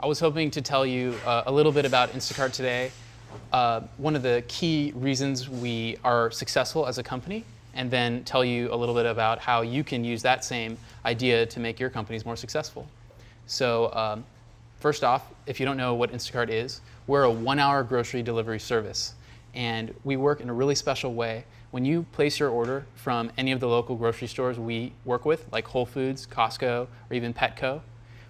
I was hoping to tell you a little bit about Instacart today, one of the key reasons we are successful as a company, and then tell you a little bit about how you can use that same idea to make your companies more successful. So first off, if you don't know what Instacart is, we're a 1-hour grocery delivery service. And we work in a really special way. When you place your order from any of the local grocery stores we work with, like Whole Foods, Costco, or even Petco,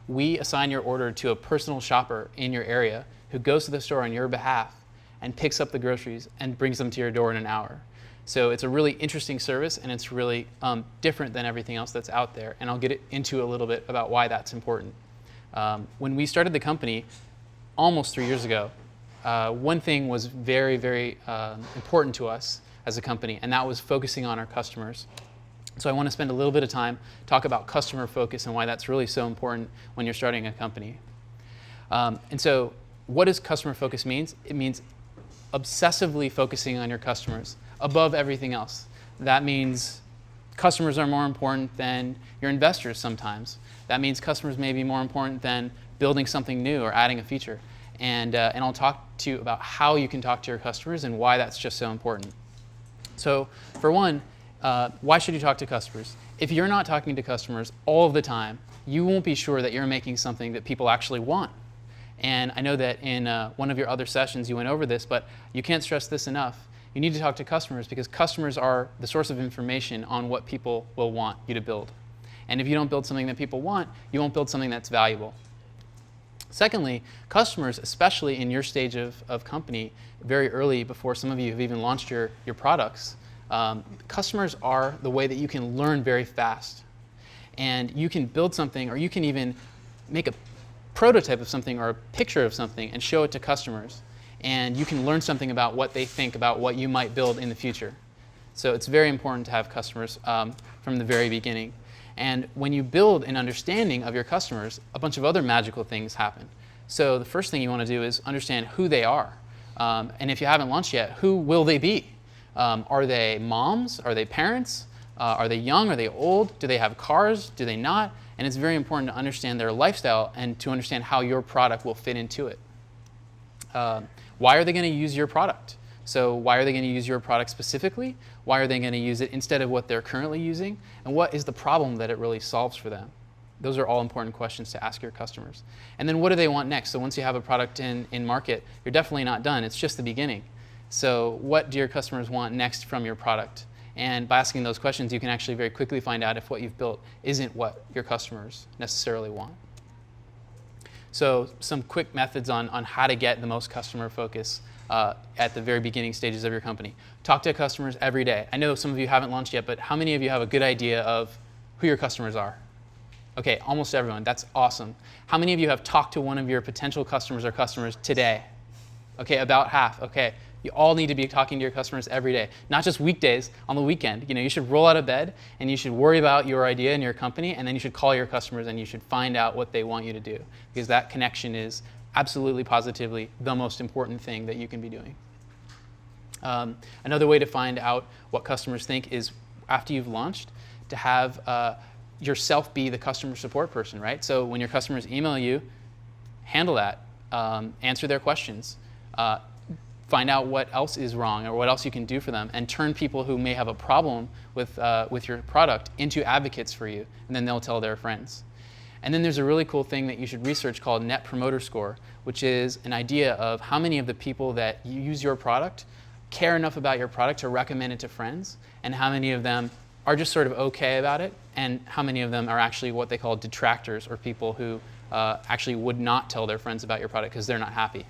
we assign your order to a personal shopper in your area who goes to the store on your behalf and picks up the groceries and brings them to your door in an hour. So it's a really interesting service, and it's really different than everything else that's out there. And I'll get into a little bit about why that's important. When we started the company almost 3 years ago, one thing was very, very important to us as a company, and that was focusing on our customers. So I want to spend a little bit of time talk about customer focus and why that's really so important when you're starting a company. And so what does customer focus mean? It means obsessively focusing on your customers above everything else. That means customers are more important than your investors sometimes. That means customers may be more important than building something new or adding a feature. And I'll talk to you about how you can talk to your customers and why that's just so important. So for one, why should you talk to customers? If you're not talking to customers all of the time, you won't be sure that you're making something that people actually want. And I know that in one of your other sessions you went over this, but you can't stress this enough. You need to talk to customers because customers are the source of information on what people will want you to build. And if you don't build something that people want, you won't build something that's valuable. Secondly, customers, especially in your stage of company, very early before some of you have even launched your products, customers are the way that you can learn very fast. And you can build something, or you can even make a prototype of something or a picture of something and show it to customers. And you can learn something about what they think about what you might build in the future. So it's very important to have customers from the very beginning. And when you build an understanding of your customers, a bunch of other magical things happen. So the first thing you want to do is understand who they are. And if you haven't launched yet, who will they be? Are they moms? Are they parents? Are they young? Are they old? Do they have cars? Do they not? And it's very important to understand their lifestyle and to understand how your product will fit into it. Why are they going to use your product? So why are they going to use your product specifically? Why are they going to use it instead of what they're currently using? And what is the problem that it really solves for them? Those are all important questions to ask your customers. And then what do they want next? So once you have a product in market, you're definitely not done. It's just the beginning. So what do your customers want next from your product? And by asking those questions, you can actually very quickly find out if what you've built isn't what your customers necessarily want. So some quick methods on how to get the most customer focus at the very beginning stages of your company. Talk to customers every day. I know some of you haven't launched yet, but how many of you have a good idea of who your customers are? Okay, almost everyone. That's awesome. How many of you have talked to one of your potential customers or customers today? Okay, about half. Okay, you all need to be talking to your customers every day, not just weekdays, on the weekend. You know, you should roll out of bed and you should worry about your idea and your company, and then you should call your customers and you should find out what they want you to do, because that connection is absolutely, positively the most important thing that you can be doing. Another way to find out what customers think is after you've launched, to have yourself be the customer support person, right? So when your customers email you, handle that, answer their questions, find out what else is wrong or what else you can do for them, and turn people who may have a problem with your product into advocates for you, and then they'll tell their friends. And then there's a really cool thing that you should research called Net Promoter Score, which is an idea of how many of the people that use your product care enough about your product to recommend it to friends, and how many of them are just sort of okay about it, and how many of them are actually what they call detractors, or people who actually would not tell their friends about your product because they're not happy.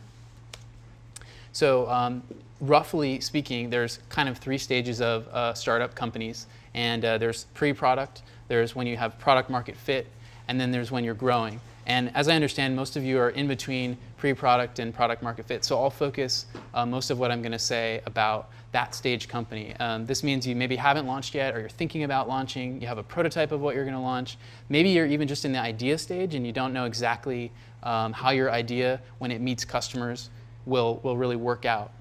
So roughly speaking, there's kind of 3 stages of startup companies, and there's pre-product, there's when you have product market fit, and then there's when you're growing. And as I understand, most of you are in between pre-product and product market fit. So I'll focus most of what I'm going to say about that stage company. This means you maybe haven't launched yet, or you're thinking about launching. You have a prototype of what you're going to launch. Maybe you're even just in the idea stage and you don't know exactly how your idea, when it meets customers, will really work out.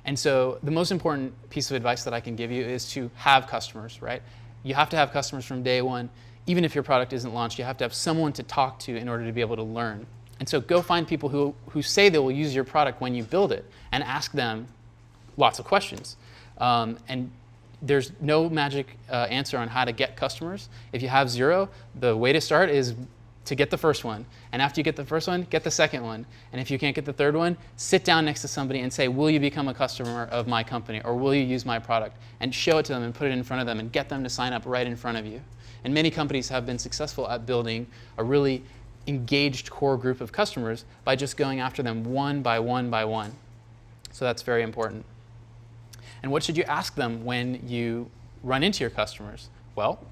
And so the most important piece of advice that I can give you is to have customers, right? You have to have customers from day one. Even if your product isn't launched, you have to have someone to talk to in order to be able to learn. And so go find people who say they will use your product when you build it and ask them lots of questions. And there's no magic answer on how to get customers. If you have 0, the way to start is to get the first one. And after you get the first one, get the second one. And if you can't get the third one, sit down next to somebody and say, will you become a customer of my company, or will you use my product? And show it to them and put it in front of them and get them to sign up right in front of you. And many companies have been successful at building a really engaged core group of customers by just going after them one by one by one. So that's very important. And what should you ask them when you run into your customers? Well,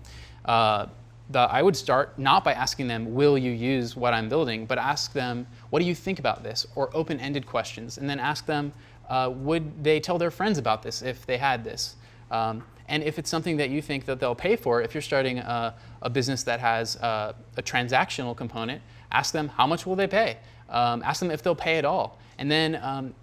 I would start not by asking them, will you use what I'm building, but ask them, what do you think about this? Or open-ended questions. And then ask them, would they tell their friends about this if they had this? And if it's something that you think that they'll pay for, if you're starting a business that has a transactional component, ask them, how much will they pay? Ask them if they'll pay at all. And then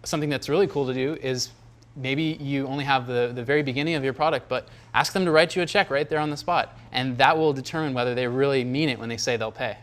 something that's really cool to do is maybe you only have the very beginning of your product, but ask them to write you a check right there on the spot. And that will determine whether they really mean it when they say they'll pay.